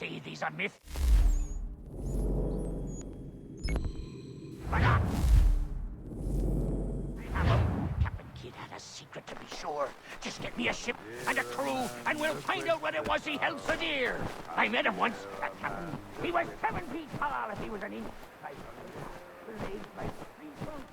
say these a myth? Captain Kidd had a secret, to be sure. Just get me a ship and a crew, and we'll find out what it was he held so dear. I met him once, that captain. He was 7 feet tall if he was an inch. Legs like 3 months.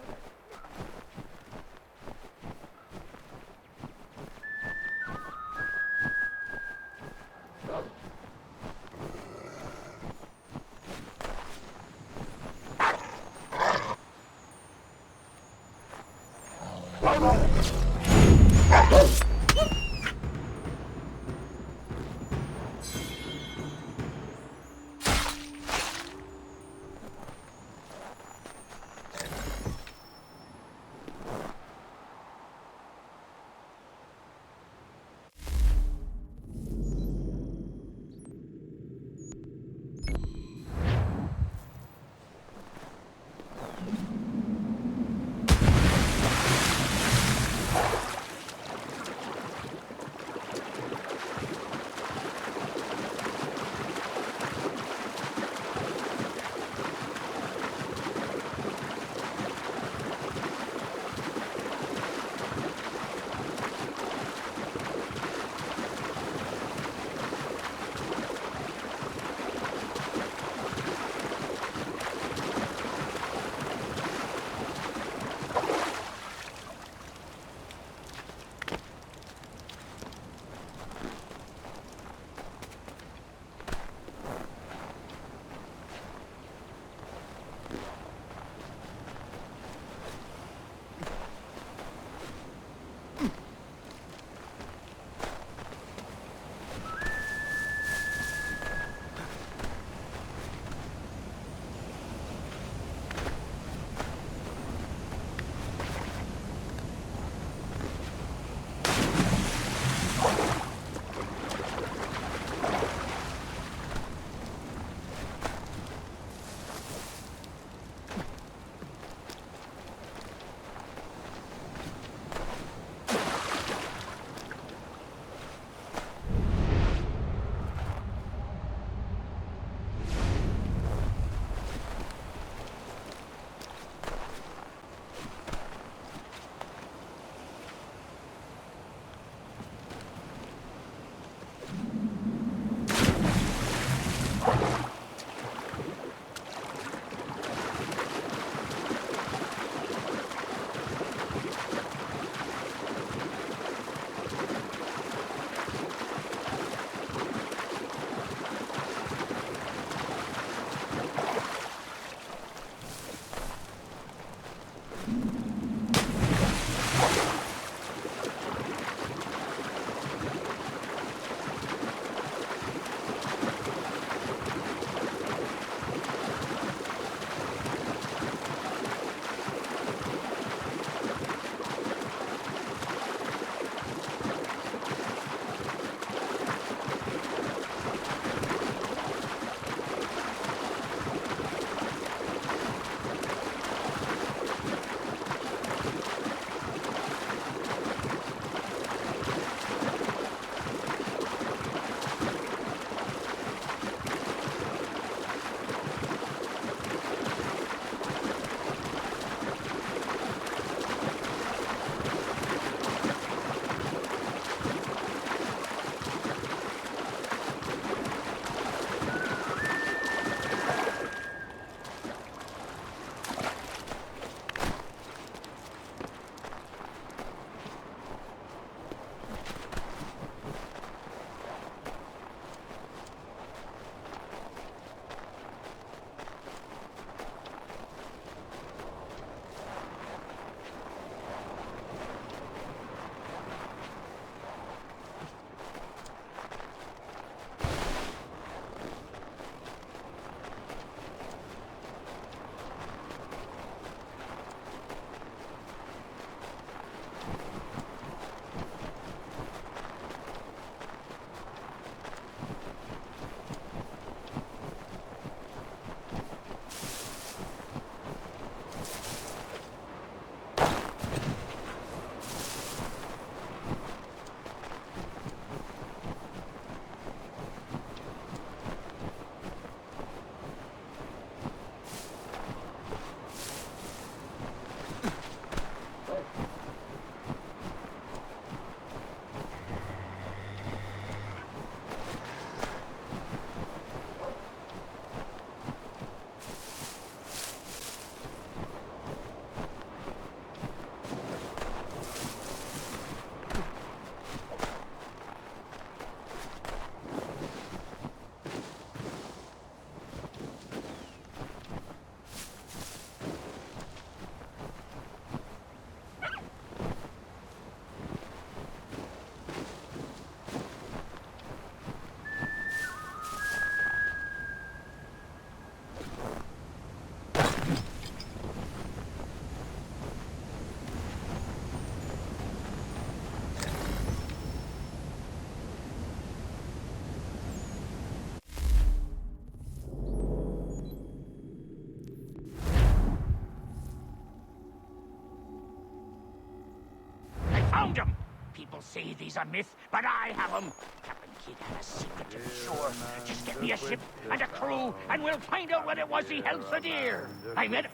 People say these are myth, but I have them. Captain Kidd had a secret to be sure. Just get me a ship and a crew, and we'll find out what it was he held so dear. I met him.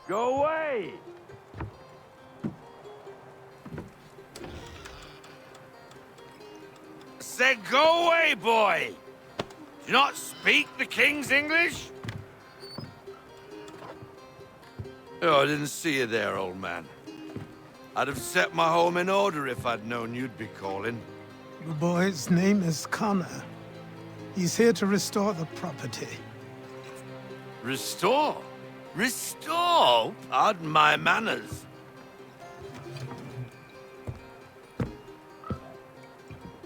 Go away! Said go away, boy! Do you not speak the King's English? Oh, I didn't see you there, old man. I'd have set my home in order if I'd known you'd be calling. The boy's name is Connor. He's here to restore the property. Restore? Restore? Pardon my manners.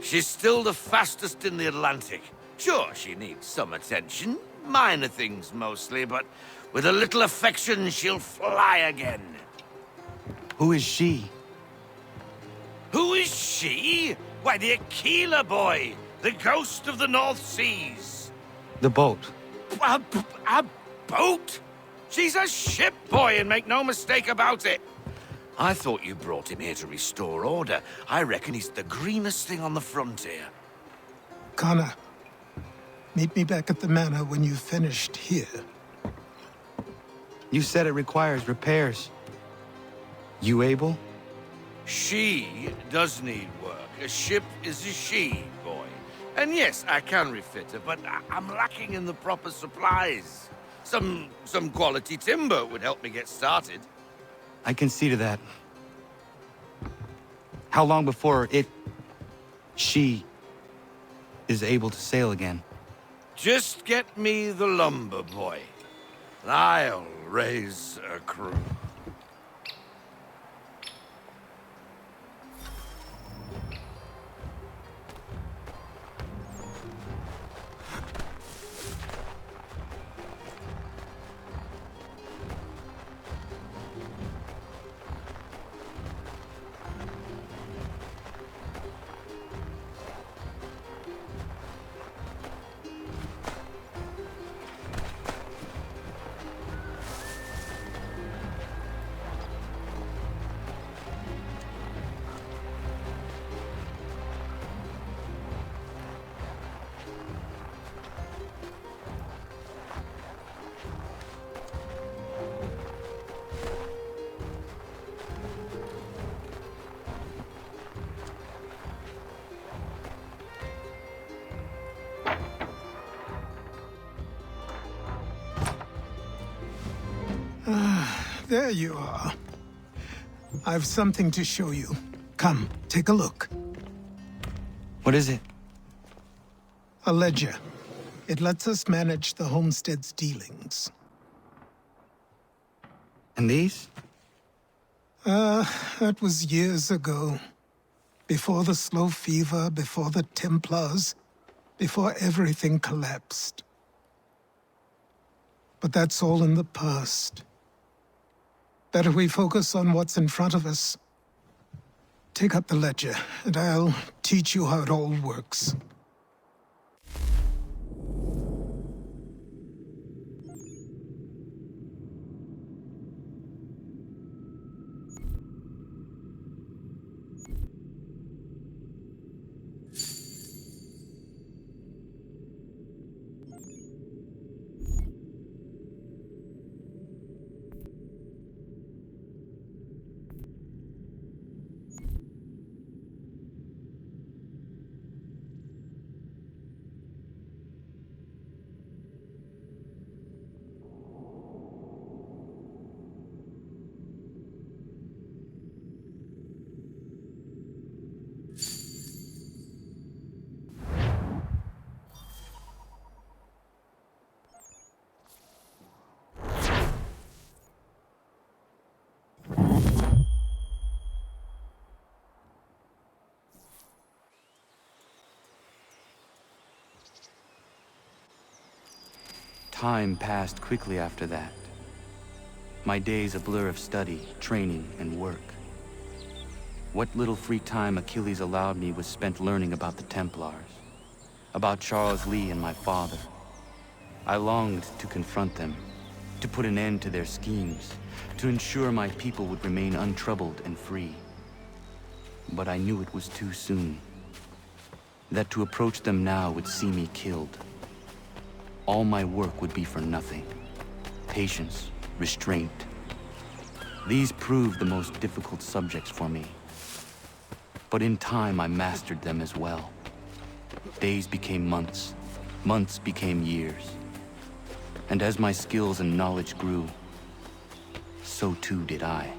She's still the fastest in the Atlantic. Sure, she needs some attention. Minor things mostly, but with a little affection, she'll fly again. Who is she? Who is she? Why, the Aquila boy, the ghost of the North Seas. The boat. A boat? She's a ship, boy, and make no mistake about it. I thought you brought him here to restore order. I reckon he's the greenest thing on the frontier. Connor, meet me back at the manor when you've finished here. You said it requires repairs. You able? She does need work. A ship is a she, boy. And yes, I can refit her, but I'm lacking in the proper supplies. Some quality timber would help me get started. I can see to that. How long before she is able to sail again? Just get me the lumber, boy. And I'll raise a crew. There you are. I've something to show you. Come, take a look. What is it? A ledger. It lets us manage the homestead's dealings. And these? That was years ago. Before the slow fever, before the Templars, before everything collapsed. But that's all in the past. Better we focus on what's in front of us. Take up the ledger, and I'll teach you how it all works. Time passed quickly after that. My days a blur of study, training, and work. What little free time Achilles allowed me was spent learning about the Templars, about Charles Lee and my father. I longed to confront them, to put an end to their schemes, to ensure my people would remain untroubled and free. But I knew it was too soon. That to approach them now would see me killed. All my work would be for nothing. Patience, restraint. These proved the most difficult subjects for me. But in time, I mastered them as well. Days became months, months became years. And as my skills and knowledge grew, so too did I.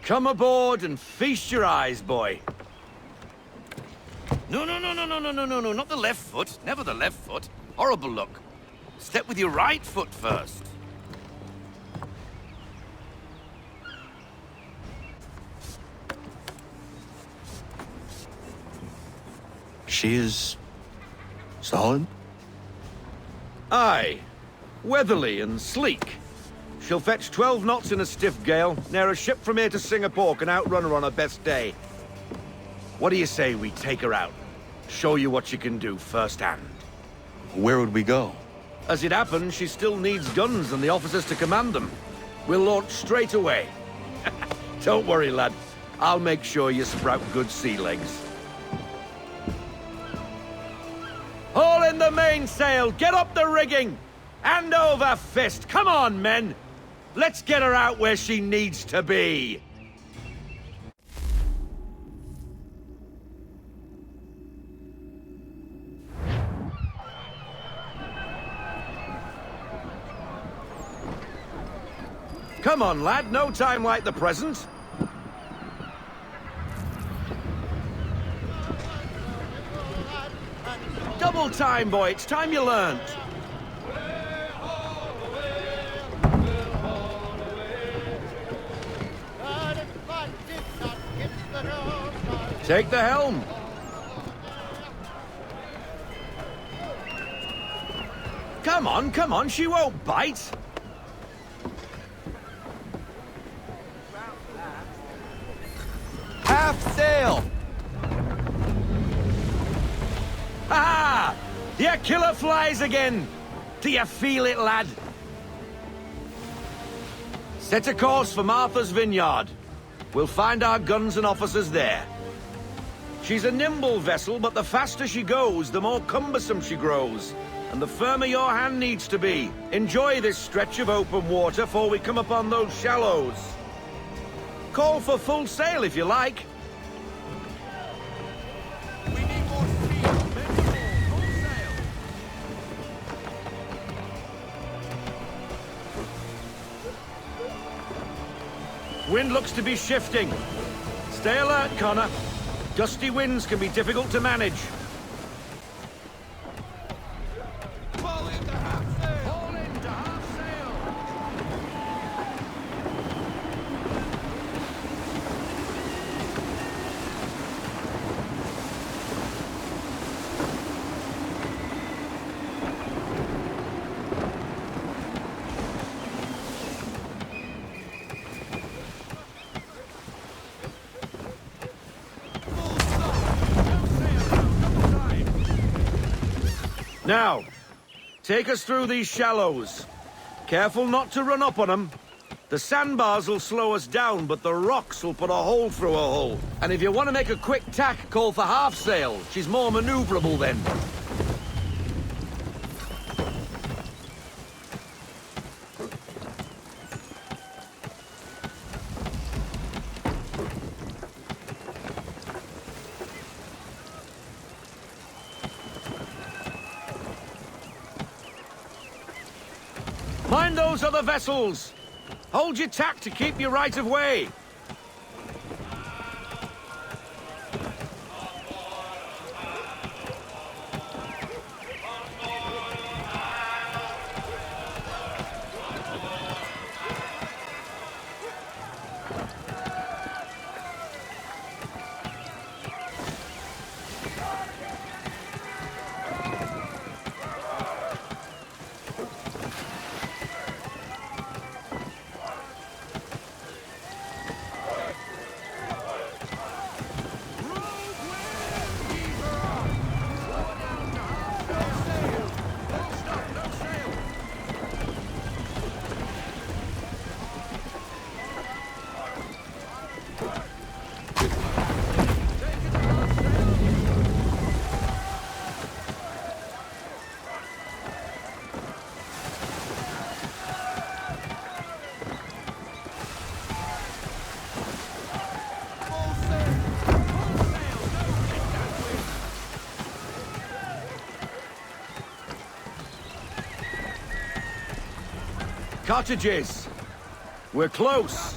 Come aboard and feast your eyes, boy. No, not the left foot. Never the left foot. Horrible look. Step with your right foot first. She is... solid? Aye. Weatherly and sleek. She'll fetch 12 knots in a stiff gale, ne'er a ship from here to Singapore can outrun her on her best day. What do you say we take her out? Show you what she can do firsthand. Where would we go? As it happens, she still needs guns and the officers to command them. We'll launch straight away. Don't worry, lad. I'll make sure you sprout good sea legs. Haul in the mainsail! Get up the rigging! Hand over fist! Come on, men! Let's get her out where she needs to be! Come on, lad. No time like the present. Double time, boy. It's time you learned. Take the helm. Come on, she won't bite. Half sail! Ha! Your killer flies again. Do you feel it, lad? Set a course for Martha's Vineyard. We'll find our guns and officers there. She's a nimble vessel, but the faster she goes, the more cumbersome she grows. And the firmer your hand needs to be. Enjoy this stretch of open water before we come upon those shallows. Call for full sail if you like. We need more speed. Full sail. Wind looks to be shifting. Stay alert, Connor. Gusty winds can be difficult to manage. Fall into half sail. Fall into half sail. Now, take us through these shallows. Careful not to run up on them. The sandbars will slow us down, but the rocks will put a hole through a hull. And if you want to make a quick tack, call for half sail. She's more maneuverable then. Mind those other vessels! Hold your tack to keep your right of way! Cottages. We're close.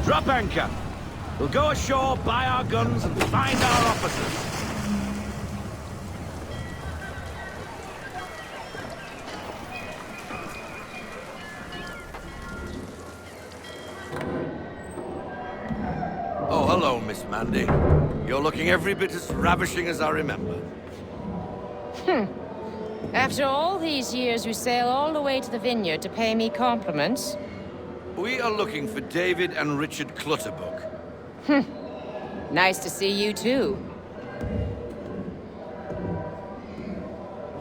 Drop anchor. We'll go ashore, buy our guns, and find our officers. Oh, hello, Miss Mandy. You're looking every bit as ravishing as I remember. After all these years, you sail all the way to the vineyard to pay me compliments? We are looking for David and Richard Clutterbuck. Nice to see you, too.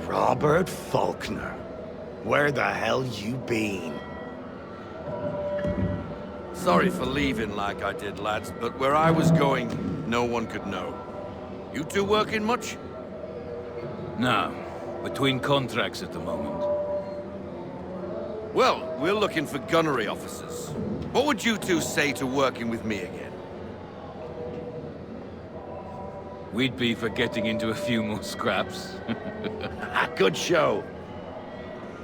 Robert Faulkner. Where the hell you been? Sorry for leaving like I did, lads, but where I was going, no one could know. You two working much? No. Between contracts at the moment. Well, we're looking for gunnery officers. What would you two say to working with me again? We'd be for getting into a few more scraps. Good show.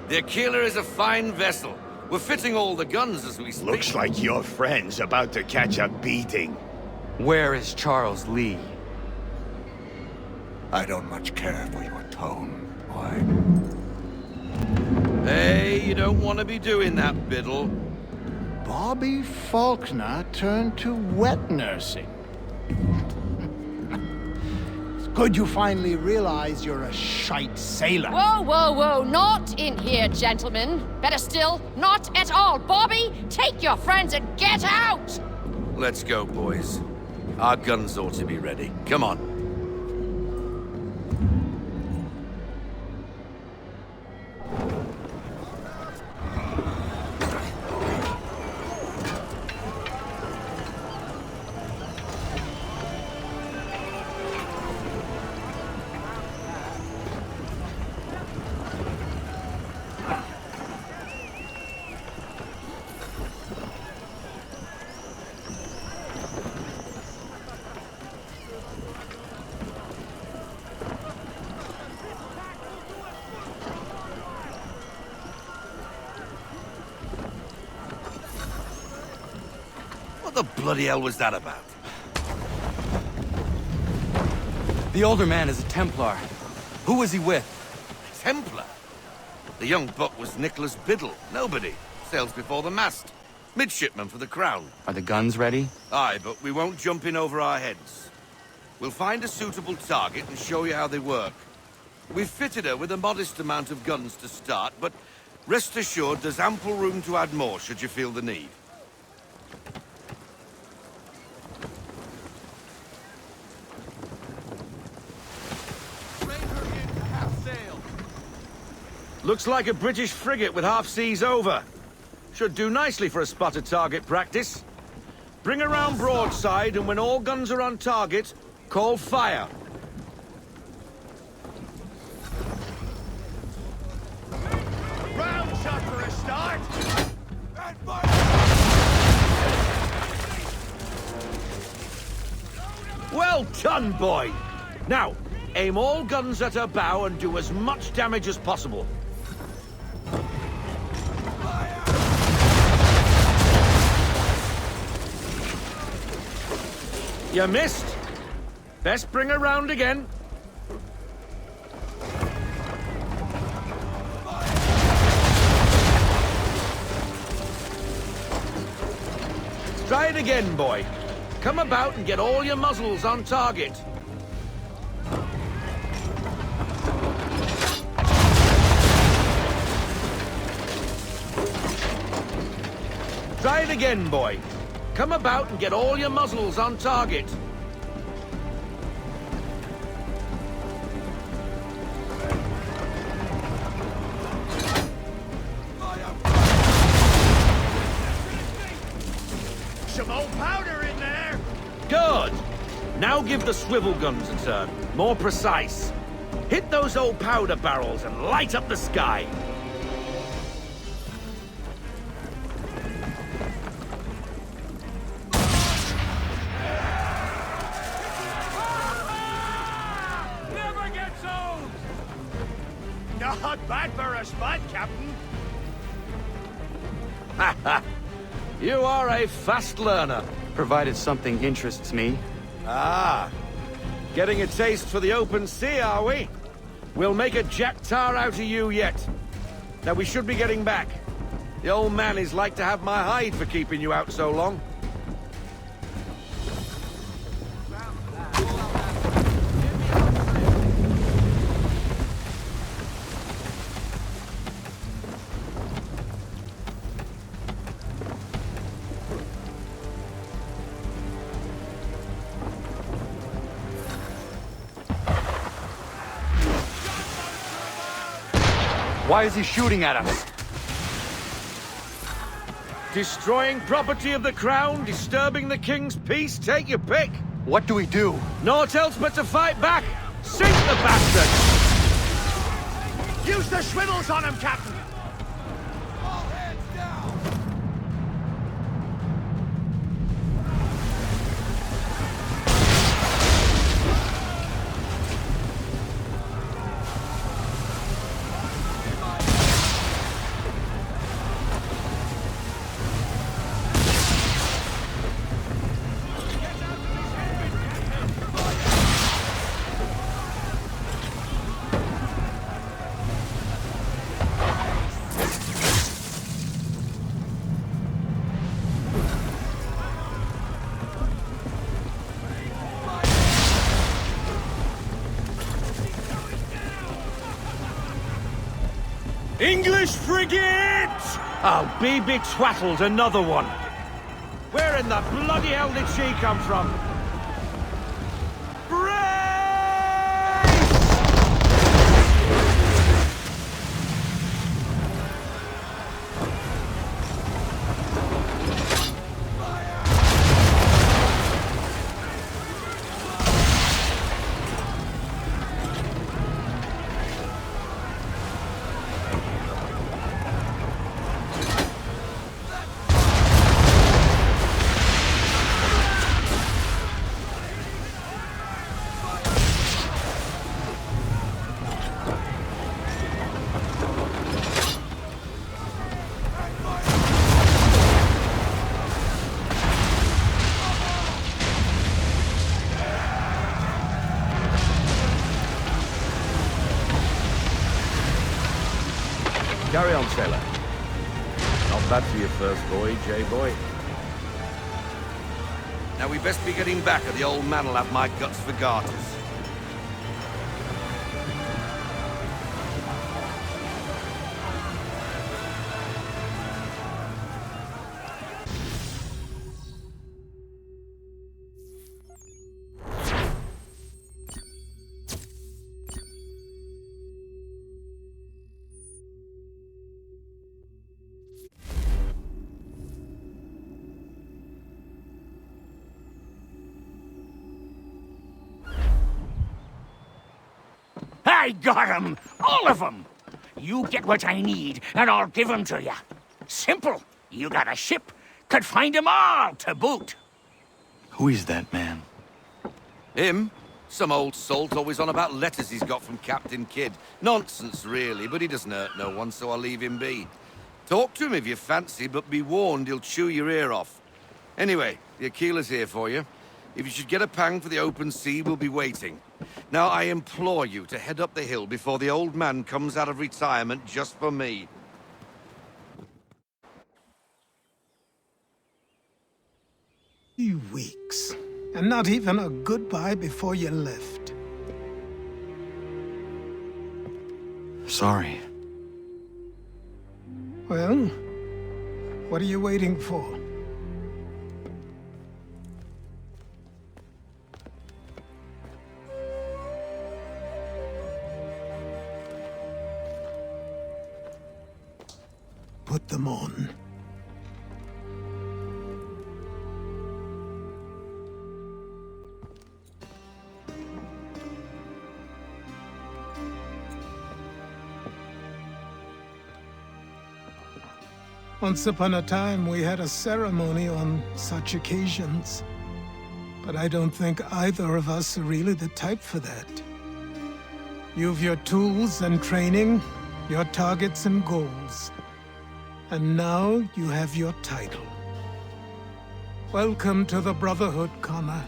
The Aquila is a fine vessel. We're fitting all the guns as we speak. Looks like your friend's about to catch a beating. Where is Charles Lee? I don't much care for your tone, boy. Hey, you don't want to be doing that, Biddle. Bobby Faulkner turned to wet nursing. It's good you finally realize you're a shite sailor. Whoa, whoa, whoa, not in here, gentlemen. Better still, not at all. Bobby, take your friends and get out! Let's go, boys. Our guns ought to be ready. Come on. What the bloody hell was that about? The older man is a Templar. Who was he with? Templar? The young buck was Nicholas Biddle. Nobody. Sails before the mast. Midshipman for the Crown. Are the guns ready? Aye, but we won't jump in over our heads. We'll find a suitable target and show you how they work. We've fitted her with a modest amount of guns to start, but rest assured there's ample room to add more should you feel the need. Looks like a British frigate with half seas over. Should do nicely for a spotted target practice. Bring around broadside, and when all guns are on target, call fire. Round shot for a start! Well done, boy! Now, aim all guns at her bow and do as much damage as possible. You missed. Best bring her round again. Try it again, boy. Come about and get all your muzzles on target. Try it again, boy. Come about and get all your muzzles on target. Some old powder in there! Good. Now give the swivel guns a turn. More precise. Hit those old powder barrels and light up the sky. Never gets old! Not bad for a spud, Captain. You are a fast learner. Provided something interests me. Ah. Getting a taste for the open sea, are we? We'll make a jack tar out of you yet. Now we should be getting back. The old man is like to have my hide for keeping you out so long. Why is he shooting at us? Destroying property of the crown, disturbing the king's peace, take your pick. What do we do? Naught else but to fight back. Sink the bastard! Use the swivels on him, Captain. English frigate! Oh, be betwattled, another one. Where in the bloody hell did she come from? Carry on, sailor. Not bad for your first voyage, eh, boy? Now we best be getting back, or the old man'll have my guts for garters. I got 'em! All of 'em! You get what I need, and I'll give 'em to you. Simple. You got a ship, could find 'em all to boot. Who is that man? Him? Some old salt always on about letters he's got from Captain Kidd. Nonsense, really, but he doesn't hurt no one, so I'll leave him be. Talk to him if you fancy, but be warned he'll chew your ear off. Anyway, the Aquila's here for you. If you should get a pang for the open sea, we'll be waiting. Now, I implore you to head up the hill before the old man comes out of retirement just for me. 3 weeks, and not even a goodbye before you left. Sorry. Well, what are you waiting for? Put them on. Once upon a time, we had a ceremony on such occasions. But I don't think either of us are really the type for that. You've your tools and training, your targets and goals. And now you have your title. Welcome to the Brotherhood, Connor.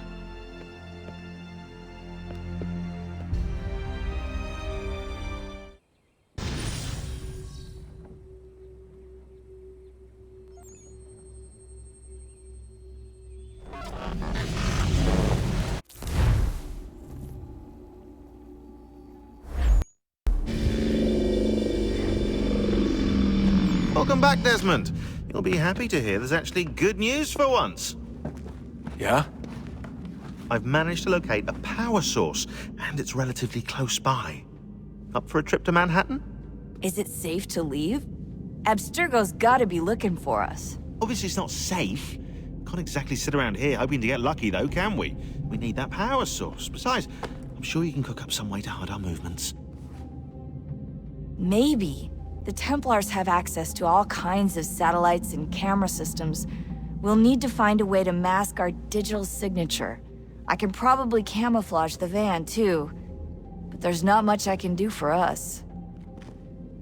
Welcome back, Desmond. You'll be happy to hear there's actually good news for once. Yeah? I've managed to locate a power source, and it's relatively close by. Up for a trip to Manhattan? Is it safe to leave? Abstergo's gotta be looking for us. Obviously it's not safe. Can't exactly sit around here hoping to get lucky, though, can we? We need that power source. Besides, I'm sure you can cook up some way to hide our movements. Maybe. The Templars have access to all kinds of satellites and camera systems. We'll need to find a way to mask our digital signature. I can probably camouflage the van, too. But there's not much I can do for us.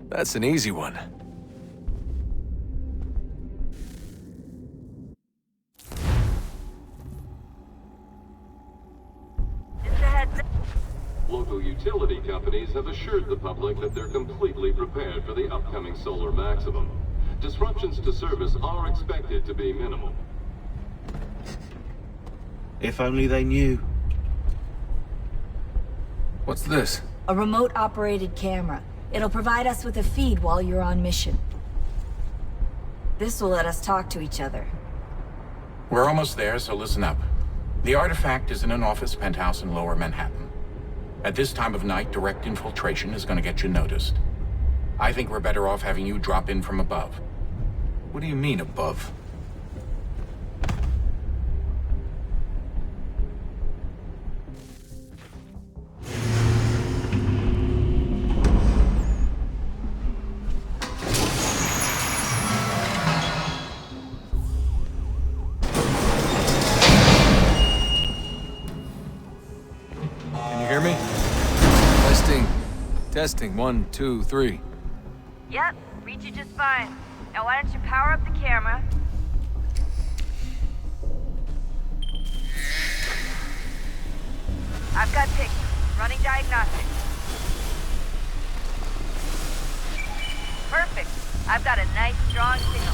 That's an easy one. Local utility companies have assured the public that they're completely prepared for the upcoming solar maximum. Disruptions to service are expected to be minimal. If only they knew. What's this? A remote-operated camera. It'll provide us with a feed while you're on mission. This will let us talk to each other. We're almost there, so listen up. The artifact is in an office penthouse in Lower Manhattan. At this time of night, direct infiltration is going to get you noticed. I think we're better off having you drop in from above. What do you mean, above? Can you hear me? Testing. 1, 2, 3. Yep, read you just fine. Now why don't you power up the camera? I've got pictures. Running diagnostics. Perfect. I've got a nice, strong signal.